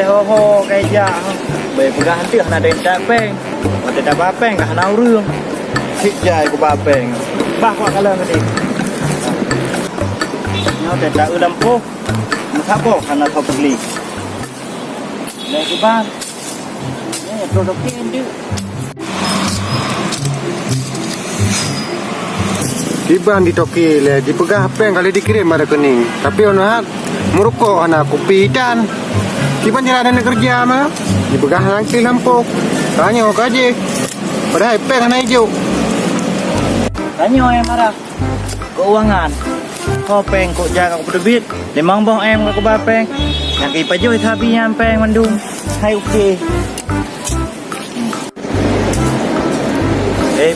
ho kayak ja be pegah nanti hana den tak peng mate tak bapeng kah hana urang sik jai ku bapeng bah kwa kala ngadi nyo den tak ulam po masa po hana thau beli le ku ba ni to dok tin du Iban di toki le dipegah apa yang kali dikirim ada kening. Tapi orang merokok anak kopi dan Iban tidak ada kerja mah. Dipegah nanti lampuk. Tanya kok aja. Padahal peng anak hijau. tanya em marah keuangan kau peng kok jaga kau berdebit lemang bong em kau bapeng yang kita jauh tapi yang peng mandung hai okey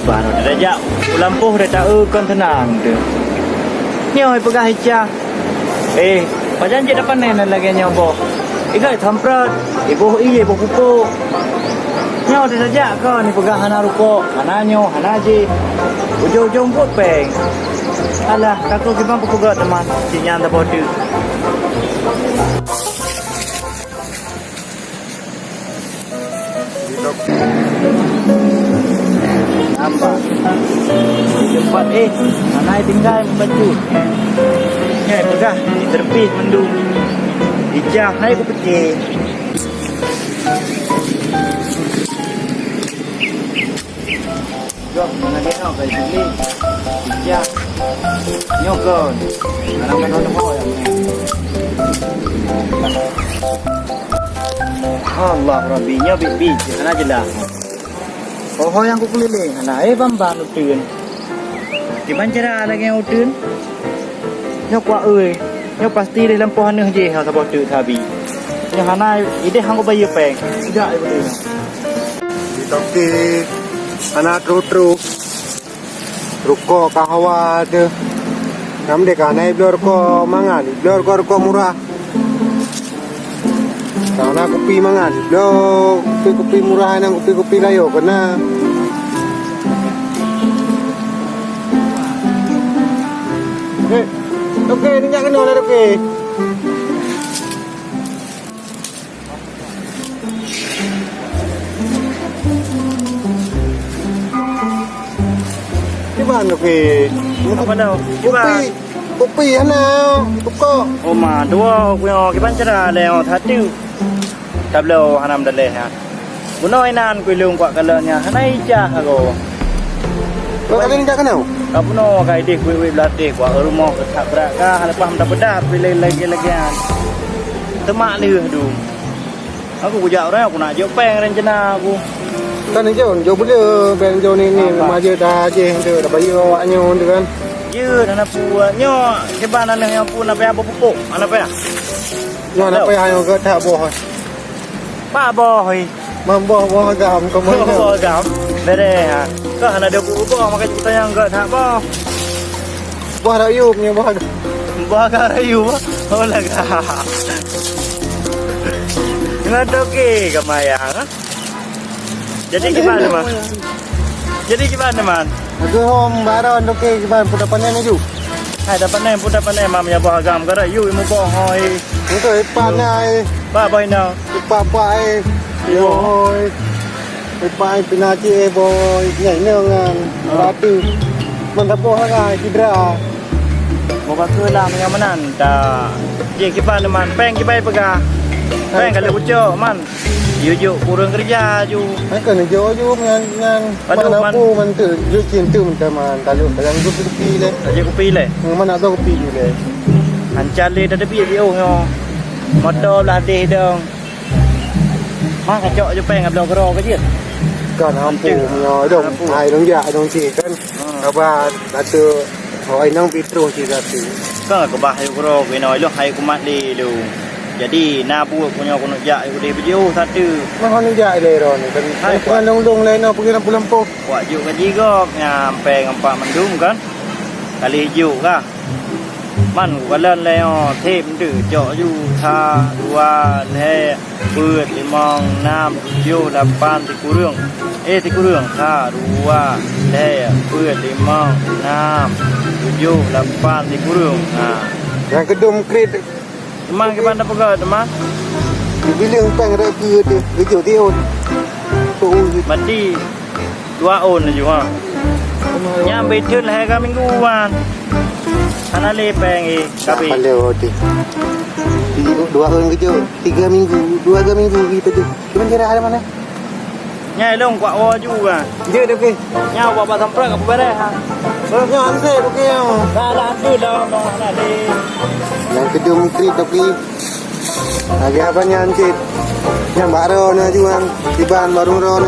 baru dah jauh lampu dah tahu kan tenang tu nyoi pegah hija macam je dapat nen lagi nyobo ikai thamprat ibu iye ibu pupu nyoi dah saja kau ni pegah hana ruko hana nyo hana ji ujung-ujung put peng alah kakak kita pukul teman sinyal dah bodu Nampak cepat anak tinggal membantu nyai pegah di terpis mendung ijah hai ku pecih jom mana dia nak kai sini ijah nyokon orang-orang ho yang Allah Rabbinya bibi jangan jelas oh yang ku keliling nah bambang utun gimana cara lagi yang utun nyok wa nyok pasti di lampu haneh je ha sabot tu thabi nya hana ide hang ko bayu peng tidak ibu tu Di toki anak truk ruko kahawa tu. Nam dek anai blor ko mangan, blor ko murah. Karena kopi mangan, lo kopi murah nang kopi layo kena. Oke, ini jangan kena lah oke. Di mana oke? apa dah Kopi ana, kok. oh ma dua ku yo gimana cara leo thatu tablo hanam dale ha bunoi nan ku lung kwa kalanya hanai ja hago Kok kali ini jangan kena? kapuno kai dik we blate kwa rumah ke tak beraka lepas mendak bedah pilih lagi-lagian temak ni aduh aku kujak orang aku nak jopeng rencana aku Kan jauh boleh ben jauh ni remaja dah je tu dah bayu awaknya tu kan. ye anak puanyo keban anak yang pun apa pupuk anak apa Nyo nak payah yang ke tak boh. pa boy Boh agam kau mana. oh gam bere ha ko anak dia pupuk makan kita yang enggak tak boh Boh dak yuk ni boh. boh ka rayu oh laga ngatok ke kamayang jadi gimana man Aku hom baron okey kiban pudapannya ni ju. hai dapat nem pun dapat nem mamnya boh agam ka rayu mu boh hoi Itu ipan ai, ba boy no ipai. Yo hoi. Ipai pinaci boy nyai nengan ratu. Mendapo hangai kidra. mau ke lam yang manan ta je kiban man peng kibai pegah peng kalau ucok man Yujuk kurang kerja ju. Ai kena jo ju ngan mana aku man tu ju cintu man teman kalau yang tu kopi le. Aja kopi le. Mana ada kopi ju le. Hancar le dah tepi dia oh. Motor lah deh dong. Mak kacok je peng abang kero ke je. Kan ampu nyo dong ai dong ya dong si kan. Apa atu hoi nang pitro si satu. Kan ke bah ayo kero ke noi lo hai kumat le lu. Jadi nabu punya kono jak aku dia video satu. Mahon ni jai le ron kan. Kan long le no pergi lampu. Wak juk gaji gok nyampe ngampak mendung kan. Kali juk kah. Man kalau le thêm tu jok ju tha dua le beut limang enam tujuh lapan tiga rung. Tiga rung tha dua le beut limang enam tujuh lapan tiga rung. Yang kedum krit Teman ke mana pergi teman? Dibilang peng ada ke dia. Kerja dia on. Oh, Mati 2 on aja ha. Nyampe turun hari ke mingguan. Ana le peng kapi. Kalau dia. 2 orang kerja 3 minggu 2 minggu kita tu. Cuman kira ada mana? Nyai long kwa o juga. Dia dah ke. Nyau bapa sampra ka pare ha. Orangnya anse okey yang. Dah tu dah no ana le. Yang kedua menteri tapi lagi apa ni anjir. Yang baru na juang tiban baru ron.